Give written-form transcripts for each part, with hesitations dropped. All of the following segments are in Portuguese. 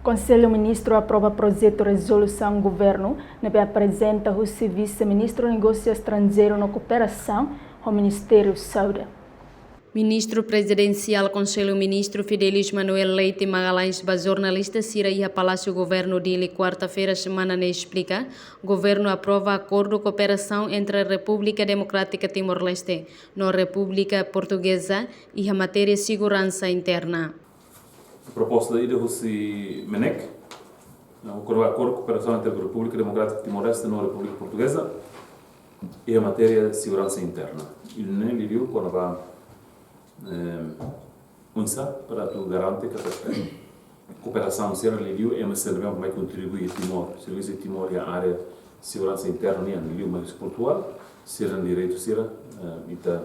Conselho Ministro aprova projeto de resolução do governo, que apresenta o vice-ministro de Negócios Estrangeiros e Cooperação ao Ministério da Saúde. Ministro Presidencial Conselho Ministro Fidelis Manuel Leite Magalhães, ba jornalista Sira e a Palácio Governo dele quarta-feira semana ne explica, governo aprova acordo de cooperação entre a República Democrática Timor-Leste, na República Portuguesa e a matéria de segurança interna. A proposta da ida Russi Menec, o acordo de cooperação entre a República Democrática Timor-Leste e a República Portuguesa e a matéria de segurança interna. Ele nem viu quando vai unsa para tu garante que a cooperação será liviu é uma serviço que vai contribuir Timor, serviço de Timor e a área de segurança interna e a liviu mais pontual, será direito será e tá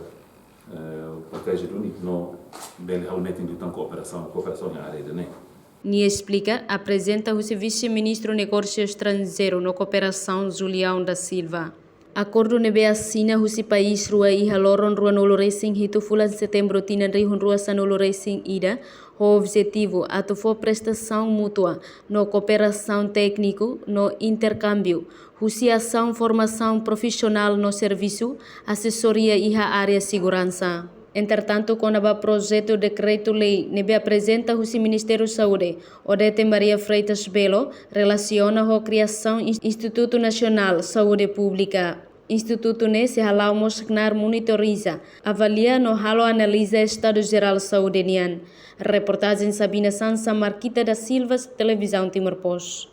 protege do não bem realmente então cooperação na área da nem. Ni explica, apresenta o vice-ministro de Negócios Estrangeiros na Cooperação Julião da Silva. Acordo nebe assina husi país rua iha loron rua nolo racing hitu fulan setembro tinan rihun rua sanolo racing ida, o objetivo atufo prestação mútua no cooperação técnico no intercâmbio, husi ação formação profissional no serviço, assessoria iha área segurança. Entretanto, com o projeto de decreto-lei, nebe apresenta o Ministério da Saúde, Odete Maria Freitas Belo, relaciona a criação do Instituto Nacional de Saúde Pública. Instituto nesse halau mosquenar monitoriza, avalia no halo analisa estado geral de saúde nian. Reportagem Sabina Sansa, Marquita da Silva, Televisão Timor-Post.